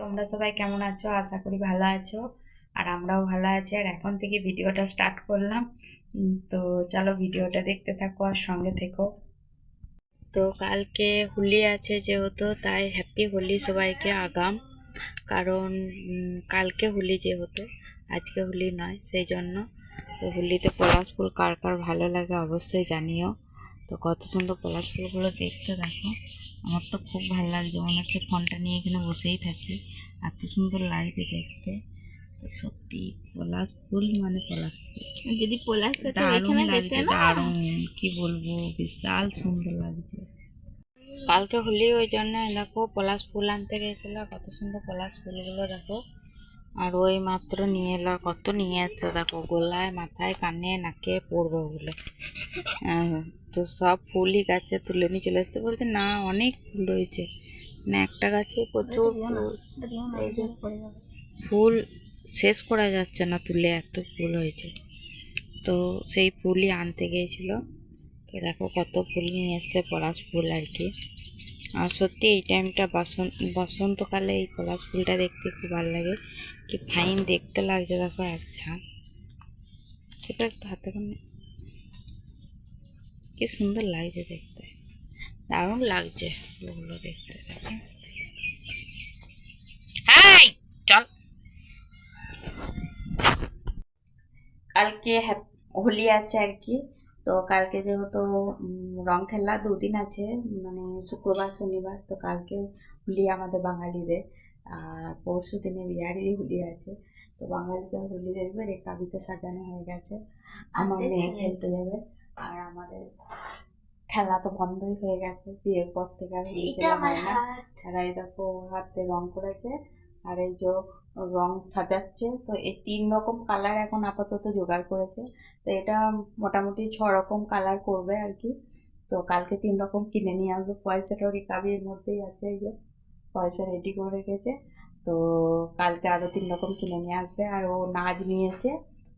তোমরা সবাই কেমন আছো? আশা করি ভালো আছো। আর আমরাও ভালো আছি। আর এখন থেকে ভিডিওটা স্টার্ট করলাম। তো চলো ভিডিওটা দেখতে থাকো আর সঙ্গে থেকো। তো কালকে হোলি আছে যেহেতু, তাই হ্যাপি হোলি সবাইকে আগাম। কারণ কালকে হোলি যেহেতু, আজকে হোলি নয়, সেই জন্য। তো হোলিতে পলাশ ফুল কার কার ভালো লাগে অবশ্যই জানিও। তো কত সুন্দর পলাশ ফুলগুলো দেখতে দেখো। আমার তো খুব ভালো লাগছে, মনে হচ্ছে ফোনটা নিয়ে এখানে বসেই থাকি, এত সুন্দর লাগছে দেখতে। তো সত্যি পলাশ ফুল মানে পলাশ ফুল, যদি পলাশ গাছে দারুণ ওইখানে যেতে লাগছে, না। দারুণ, কি বলবো, বিশাল সুন্দর লাগছে। কালকে হোলি, ওই জন্য দেখো পলাশ ফুল আনতে গেছিল, কত সুন্দর পলাশ ফুলগুলো দেখো। আর ওই মাত্র নিয়ে এলো, কত নিয়ে এসছে দেখো, গলায় মাথায় কানে নাকে পড়বে বলে। তো সব ফুলই গাছে তুলে নিয়ে চলে এসছে, বলছে না অনেক ফুল রয়েছে, না একটা গাছে প্রচুর ফুল। এই যে ফুল শেষ করা যাচ্ছে না তুলে, এত ফুল হয়েছে। তো সেই ফুলই আনতে গিয়েছিল। তো দেখো কত ফুল নিয়ে এসছে, পলাশ ফুল আর কি। আর সত্যি এই টাইমটা বসন্তকালে এই পলাশ ফুলটা দেখতে খুব ভালো লাগে। কি ফাইন দেখতে লাগছে দেখো এক ঝাঁক। সেটা একটু হাতে করে, কি সুন্দর লাগছে দেখতে, দারুণ লাগছে ফুলগুলো দেখতে দেখো। হাই চল। কালকে হোলি আছে আর কি। তো কালকে যেহেতু রং খেলা দুদিন আছে, মানে শুক্রবার শনিবার। তো কালকে হোলি আমাদের বাঙালিদের, আর পরশু দিনে বিহারি হোলি আছে। তো বাঙালিদের হোলি দেখবে, রেকাবিতে সাজানো হয়ে গেছে। আমার মেয়ে খেলতে যাবে। আর আমাদের খেলা তো বন্ধই হয়ে গেছে, বিয়ের পর থেকে আর হোলি খেলা হয় না। আর এই দেখো হাতে রং করেছে, আর এই যে রং সাজাচ্ছে। তো এই 3 রকম কালার এখন আপাতত জোগাড় করেছে। তো এটা মোটামুটি 6 রকম কালার করবে আর কি। তো কালকে 3 রকম কিনে নিয়ে আসবে, পয়সাটাও রিকাবির মধ্যেই আছে, এই যে পয়সা রেডি করে রেখেছে। তো কালকে আরও 3 রকম কিনে নিয়ে আসবে। আর ও নাচ নিয়েছে,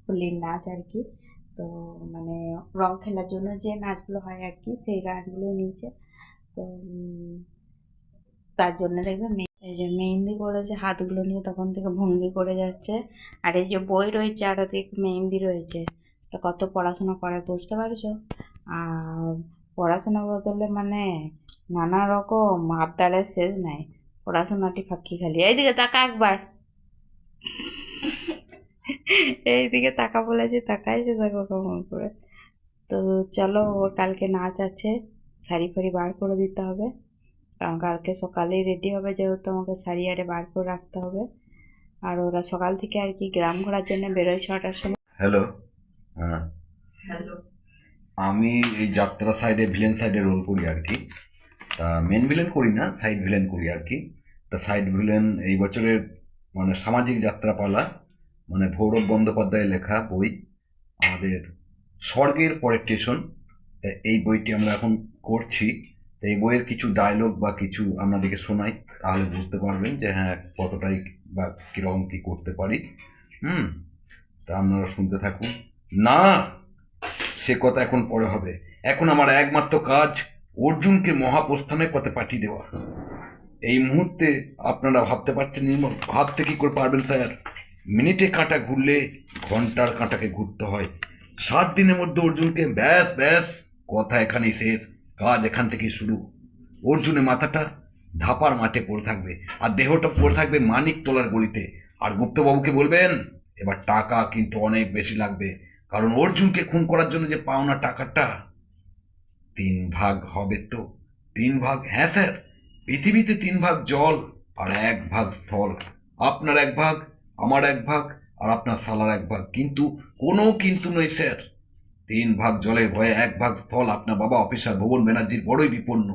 হোলির নাচ আর কি। তো মানে রং খেলার জন্য যে নাচগুলো হয় আর কি, সেই নাচগুলো নিয়েছে। তো তার জন্য দেখবে এই যে মেহেন্দি করেছে, হাতগুলো নিয়ে তখন থেকে ভঙ্গি করে যাচ্ছে। আর এই যে বই রয়েছে, আর ওদিকে মেহেন্দি রয়েছে। কত পড়াশোনা করে বুঝতে পারছো। আর পড়াশোনা বদলে মানে নানা রকম আবদারের শেষ নাই। পড়াশোনাটি ফাঁকি খালি। এইদিকে তাকা একবার, এইদিকে তাকা বলেছে, তাকাইছে দেখো কেমন করে। তো চলো, ওর কালকে নাচ আছে, শাড়ি ফাড়ি বার করে দিতে হবে। কারণ কালকে সকালেই রেডি হবে, যেহেতু আমাকে শাড়ি আরে বার করে রাখতে হবে। আর ওরা সকাল থেকে আর কি গ্রাম ঘোরার জন্য বেরোয় 6টার সময়। হ্যালো। হ্যাঁ, হ্যালো। আমি এই যাত্রা সাইডে ভিলেন সাইডে রোল করি আর কি। তা মেন ভিলেন করি না, সাইড ভিলেন করি আর কি। তা সাইড ভিলেন এই বছরের মানে সামাজিক যাত্রাপালা, মানে ভৌরব বন্দ্যোপাধ্যায়ের লেখা বই, আমাদের স্বর্গের পরের স্টেশন। এই বইটি আমরা এখন করছি। এই বইয়ের কিছু ডায়লগ বা কিছু আপনাদেরকে শোনাই, তাহলে বুঝতে পারবেন যে হ্যাঁ কতটাই বা কীরকম কী করতে পারি। তা আপনারা শুনতে থাকুন। না, সে কথা এখন পরে হবে। এখন আমার একমাত্র কাজ অর্জুনকে মহাপ্রস্থানের পথে পাঠিয়ে দেওয়া। এই মুহূর্তে আপনারা ভাবতে পারছেন নির্মল, ভাবতে কি করে পারবেন স্যার? মিনিটে কাঁটা ঘুরলে ঘন্টার কাঁটাকে ঘুরতে হয়। 7 দিনের মধ্যে অর্জুনকে, ব্যাস ব্যাস, কথা এখানেই শেষ, কাজ এখান থেকে শুরু। অর্জুনের মাথাটা ধাপার মাঠে পড়ে থাকবে, আর দেহটা পড়ে থাকবে মানিক তোলার গলিতে। আর গুপ্তবাবুকে বলবেন এবার টাকা কিন্তু অনেক বেশি লাগবে, কারণ অর্জুনকে খুন করার জন্য যে পাওনা টাকাটা 3 ভাগ হবে তো। 3 ভাগ? হ্যাঁ স্যার, পৃথিবীতে 3 ভাগ জল আর 1 ভাগ স্থল। আপনার 1 ভাগ, আমার 1 ভাগ, আর আপনার সালার 1 ভাগ। কিন্তু কোনো কিন্তু নয় স্যার, 3 ভাগ জলের ভয়ে 1 ভাগ স্থল। আপনার বাবা অফিসার ভুবন ব্যানার্জির বড়ই বিপন্ন।